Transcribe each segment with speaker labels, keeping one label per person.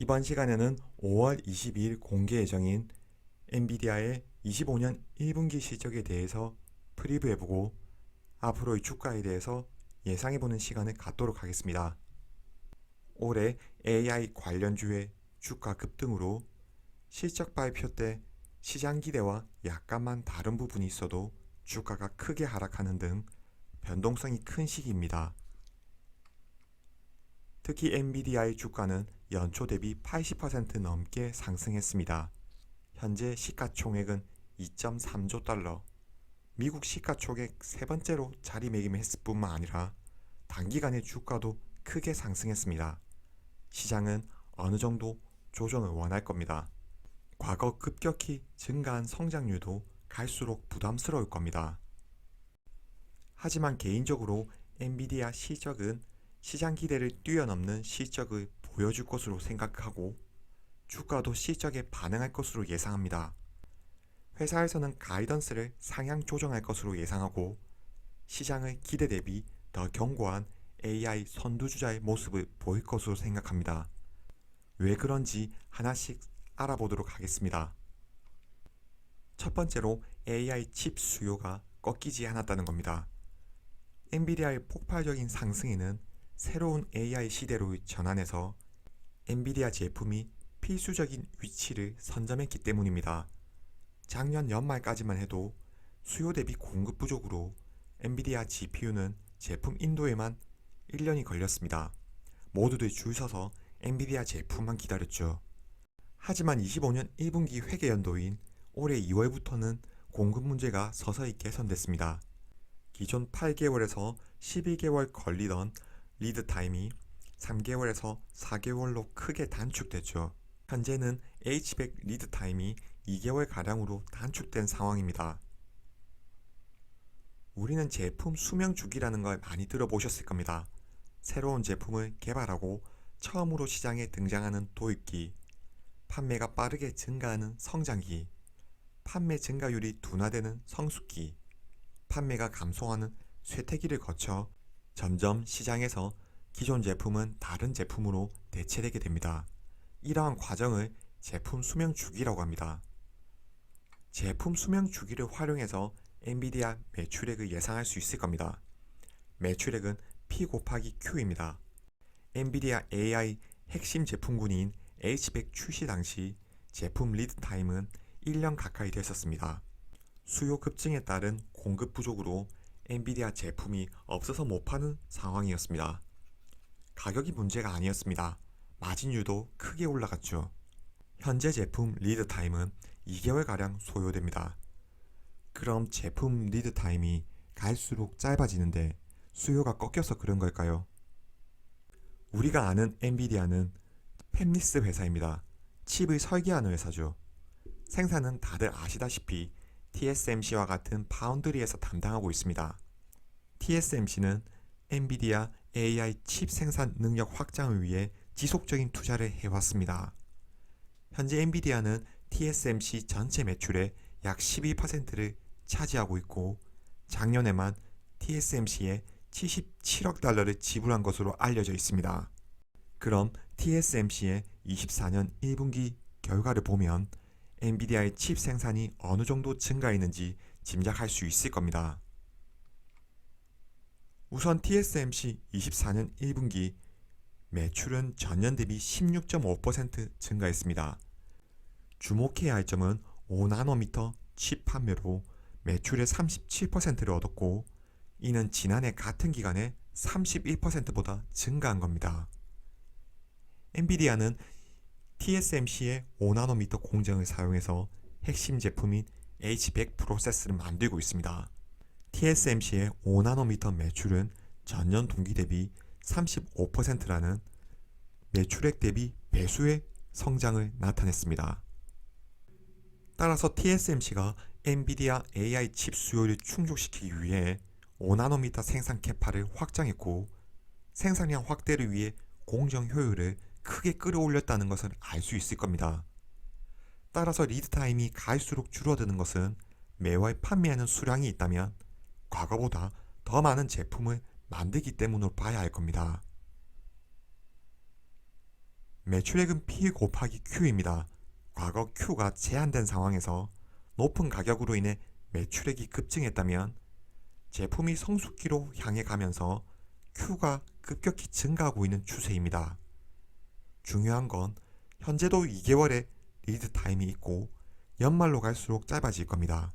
Speaker 1: 이번 시간에는 5월 22일 공개 예정인 엔비디아의 25년 1분기 실적에 대해서 프리뷰해보고 앞으로의 주가에 대해서 예상해보는 시간을 갖도록 하겠습니다. 올해 AI 관련주의 주가 급등으로 실적 발표 때 시장 기대와 약간만 다른 부분이 있어도 주가가 크게 하락하는 등 변동성이 큰 시기입니다. 특히 엔비디아의 주가는 연초 대비 80% 넘게 상승했습니다. 현재 시가총액은 2.3조 달러, 미국 시가총액 세 번째로 자리매김했을 뿐만 아니라 단기간에 주가도 크게 상승했습니다. 시장은 어느 정도 조정을 원할 겁니다. 과거 급격히 증가한 성장률도 갈수록 부담스러울 겁니다. 하지만 개인적으로 엔비디아 실적은 시장 기대를 뛰어넘는 실적을 보여줄 것으로 생각하고 주가도 실적에 반응할 것으로 예상합니다. 회사에서는 가이던스를 상향 조정할 것으로 예상하고 시장의 기대 대비 더 견고한 AI 선두주자의 모습을 보일 것으로 생각합니다. 왜 그런지 하나씩 알아보도록 하겠습니다. 첫 번째로 AI 칩 수요가 꺾이지 않았다는 겁니다. 엔비디아의 폭발적인 상승에는 새로운 AI 시대로 전환해서 엔비디아 제품이 필수적인 위치를 선점했기 때문입니다. 작년 연말까지만 해도 수요 대비 공급 부족으로 엔비디아 GPU는 제품 인도에만 1년이 걸렸습니다. 모두들 줄 서서 엔비디아 제품만 기다렸죠. 하지만 25년 1분기 회계 연도인 올해 2월부터는 공급 문제가 서서히 개선됐습니다. 기존 8개월에서 12개월 걸리던 리드 타임이 3개월에서 4개월로 크게 단축됐죠. 현재는 H100 리드 타임이 2개월가량으로 단축된 상황입니다. 우리는 제품 수명 주기라는 걸 많이 들어보셨을 겁니다. 새로운 제품을 개발하고 처음으로 시장에 등장하는 도입기, 판매가 빠르게 증가하는 성장기, 판매 증가율이 둔화되는 성숙기, 판매가 감소하는 쇠퇴기를 거쳐 점점 시장에서 기존 제품은 다른 제품으로 대체되게 됩니다. 이러한 과정을 제품 수명 주기라고 합니다. 제품 수명 주기를 활용해서 엔비디아 매출액을 예상할 수 있을 겁니다. 매출액은 P 곱하기 Q입니다. 엔비디아 AI 핵심 제품군인 H100 출시 당시 제품 리드 타임은 1년 가까이 됐었습니다. 수요 급증에 따른 공급 부족으로 엔비디아 제품이 없어서 못 파는 상황이었습니다. 가격이 문제가 아니었습니다. 마진율도 크게 올라갔죠. 현재 제품 리드 타임은 2개월가량 소요됩니다. 그럼 제품 리드 타임이 갈수록 짧아지는데 수요가 꺾여서 그런 걸까요? 우리가 아는 엔비디아는 팹리스 회사입니다. 칩을 설계하는 회사죠. 생산은 다들 아시다시피 TSMC와 같은 파운드리에서 담당하고 있습니다. TSMC는 엔비디아 AI 칩 생산 능력 확장을 위해 지속적인 투자를 해왔습니다. 현재 엔비디아는 TSMC 전체 매출의 약 12%를 차지하고 있고 작년에만 TSMC에 77억 달러를 지불한 것으로 알려져 있습니다. 그럼 TSMC의 24년 1분기 결과를 보면 엔비디아의 칩 생산이 어느 정도 증가했는지 짐작할 수 있을 겁니다. 우선 TSMC 24년 1분기 매출은 전년 대비 16.5% 증가했습니다. 주목해야 할 점은 5나노미터 칩 판매로 매출의 37%를 얻었고 이는 지난해 같은 기간에 31%보다 증가한 겁니다. 엔비디아는 TSMC의 5나노미터 공정을 사용해서 핵심 제품인 H100 프로세스를 만들고 있습니다. TSMC의 5나노미터 매출은 전년 동기 대비 35%라는 매출액 대비 배수의 성장을 나타냈습니다. 따라서 TSMC가 엔비디아 AI 칩 수요를 충족시키기 위해 5나노미터 생산 캐파를 확장했고 생산량 확대를 위해 공정 효율을 크게 끌어올렸다는 것을 알 수 있을 겁니다. 따라서 리드 타임이 갈수록 줄어드는 것은 매월 판매하는 수량이 있다면 과거보다 더 많은 제품을 만들기 때문으로 봐야 할 겁니다. 매출액은 P 곱하기 Q입니다. 과거 Q가 제한된 상황에서 높은 가격으로 인해 매출액이 급증했다면 제품이 성숙기로 향해 가면서 Q가 급격히 증가하고 있는 추세입니다. 중요한 건 현재도 2개월의 리드 타임이 있고 연말로 갈수록 짧아질 겁니다.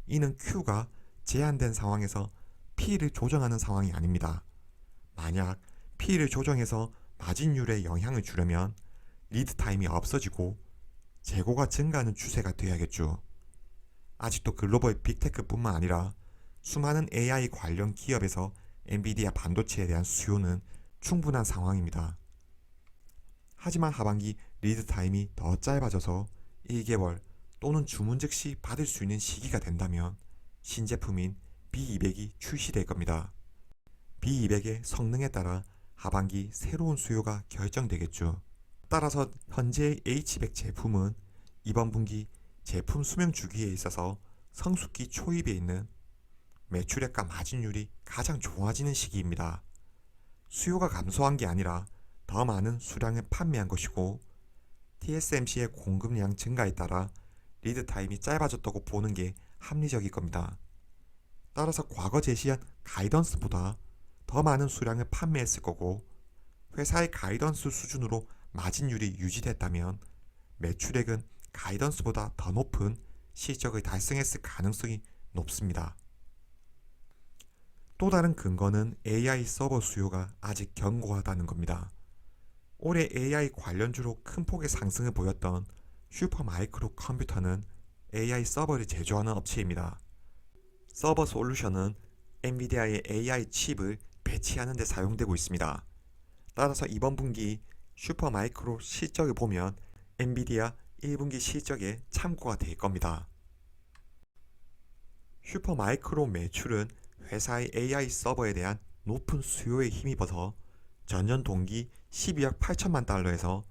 Speaker 1: 이는 Q가 제한된 상황에서 P를 조정하는 상황이 아닙니다. 만약 P를 조정해서 마진율에 영향을 주려면 리드 타임이 없어지고 재고가 증가하는 추세가 되어야겠죠. 아직도 글로벌 빅테크뿐만 아니라 수많은 AI 관련 기업에서 엔비디아 반도체에 대한 수요는 충분한 상황입니다. 하지만 하반기 리드 타임이 더 짧아져서 1개월 또는 주문 즉시 받을 수 있는 시기가 된다면 신제품인 B200이 출시될 겁니다. B200의 성능에 따라 하반기 새로운 수요가 결정되겠죠. 따라서 현재의 H100 제품은 이번 분기 제품 수명 주기에 있어서 성숙기 초입에 있는 매출액과 마진율이 가장 좋아지는 시기입니다. 수요가 감소한 게 아니라 더 많은 수량을 판매한 것이고 TSMC의 공급량 증가에 따라 리드 타임이 짧아졌다고 보는 게 합리적일 겁니다. 따라서 과거 제시한 가이던스보다 더 많은 수량을 판매했을 거고 회사의 가이던스 수준으로 마진율이 유지됐다면 매출액은 가이던스보다 더 높은 실적을 달성했을 가능성이 높습니다. 또 다른 근거는 AI 서버 수요가 아직 견고하다는 겁니다. 올해 AI 관련주로 큰 폭의 상승을 보였던 슈퍼마이크로 컴퓨터는 AI 서버를 제조하는 업체입니다. 서버 솔루션은 엔비디아의 AI 칩을 배치하는 데 사용되고 있습니다. 따라서 이번 분기 슈퍼마이크로 실적을 보면 엔비디아 1분기 실적에 참고가 될 겁니다. 슈퍼마이크로 매출은 회사의 AI 서버에 대한 높은 수요에 힘입어서 전년 동기 12억 8천만 달러에서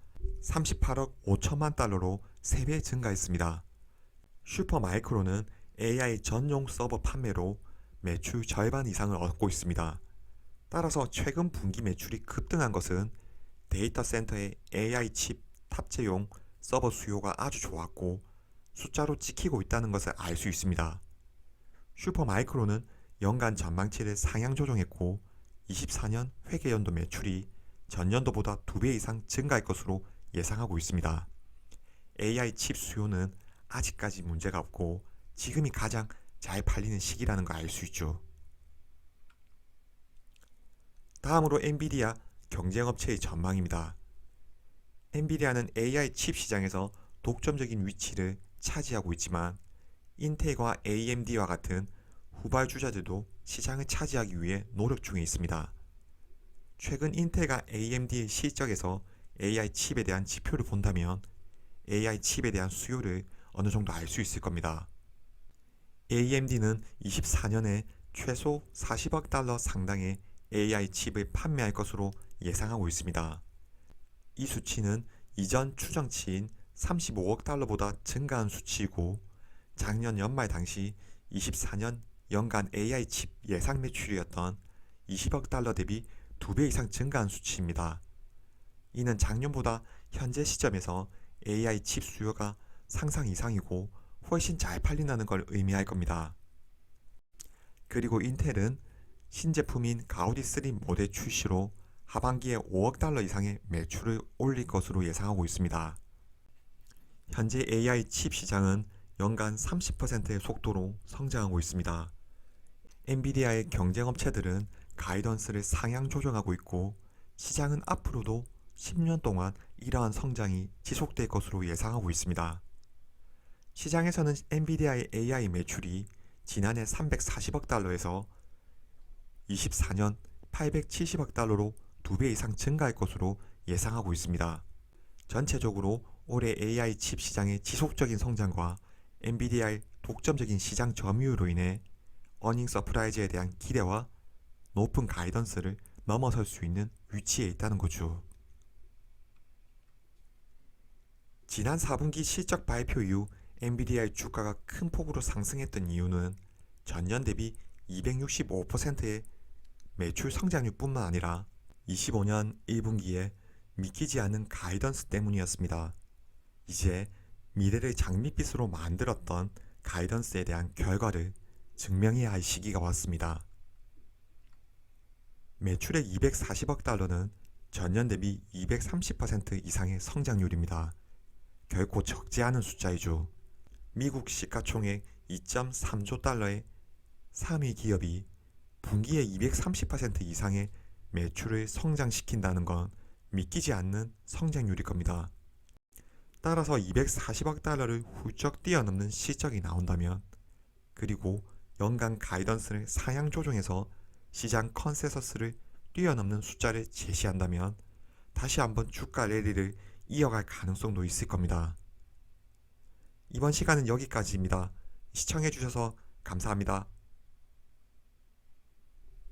Speaker 1: 38억 5천만 달러로 3배 증가했습니다. 슈퍼마이크로는 AI 전용 서버 판매로 매출 절반 이상을 얻고 있습니다. 따라서 최근 분기 매출이 급등한 것은 데이터 센터의 AI 칩 탑재용 서버 수요가 아주 좋았고 숫자로 찍히고 있다는 것을 알 수 있습니다. 슈퍼마이크로는 연간 전망치를 상향 조정했고 24년 회계연도 매출이 전년도보다 2배 이상 증가할 것으로 예상하고 있습니다. AI 칩 수요는 아직까지 문제가 없고 지금이 가장 잘 팔리는 시기라는 걸 알 수 있죠. 다음으로 엔비디아 경쟁업체의 전망입니다. 엔비디아는 AI 칩 시장에서 독점적인 위치를 차지하고 있지만 인텔과 AMD와 같은 후발주자들도 시장을 차지하기 위해 노력 중에 있습니다. 최근 인텔과 AMD의 실적에서 AI 칩에 대한 지표를 본다면 AI 칩에 대한 수요를 어느 정도 알 수 있을 겁니다. AMD는 24년에 최소 40억 달러 상당의 AI 칩을 판매할 것으로 예상하고 있습니다. 이 수치는 이전 추정치인 35억 달러보다 증가한 수치이고 작년 연말 당시 24년 연간 AI 칩 예상 매출이었던 20억 달러 대비 2배 이상 증가한 수치입니다. 이는 작년보다 현재 시점에서 AI 칩 수요가 상상 이상이고 훨씬 잘 팔린다는 걸 의미할 겁니다. 그리고 인텔은 신제품인 가우디 3 모델 출시로 하반기에 5억 달러 이상의 매출을 올릴 것으로 예상하고 있습니다. 현재 AI 칩 시장은 연간 30%의 속도로 성장하고 있습니다. 엔비디아의 경쟁업체들은 가이던스를 상향 조정하고 있고 시장은 앞으로도 10년 동안 이러한 성장이 지속될 것으로 예상하고 있습니다. 시장에서는 엔비디아의 AI 매출이 지난해 340억 달러에서 24년 870억 달러로 2배 이상 증가할 것으로 예상하고 있습니다. 전체적으로 올해 AI 칩 시장의 지속적인 성장과 엔비디아의 독점적인 시장 점유율로 인해 어닝 서프라이즈에 대한 기대와 높은 가이던스를 넘어설 수 있는 위치에 있다는 거죠. 지난 4분기 실적 발표 이후 엔비디아의 주가가 큰 폭으로 상승했던 이유는 전년 대비 265%의 매출 성장률뿐만 아니라 25년 1분기에 믿기지 않는 가이던스 때문이었습니다. 이제 미래를 장밋빛으로 만들었던 가이던스에 대한 결과를 증명해야 할 시기가 왔습니다. 매출액 240억 달러는 전년 대비 230% 이상의 성장률입니다. 결코 적지 않은 숫자이죠. 미국 시가총액 2.3조 달러의 3위 기업이 분기에 230% 이상의 매출을 성장시킨다는 건 믿기지 않는 성장률일 겁니다. 따라서 240억 달러를 훌쩍 뛰어넘는 실적이 나온다면, 그리고 연간 가이던스를 상향 조정해서 시장 컨센서스를 뛰어넘는 숫자를 제시한다면 다시 한번 주가 랠리를 이어갈 가능성도 있을 겁니다. 이번 시간은 여기까지입니다. 시청해주셔서 감사합니다.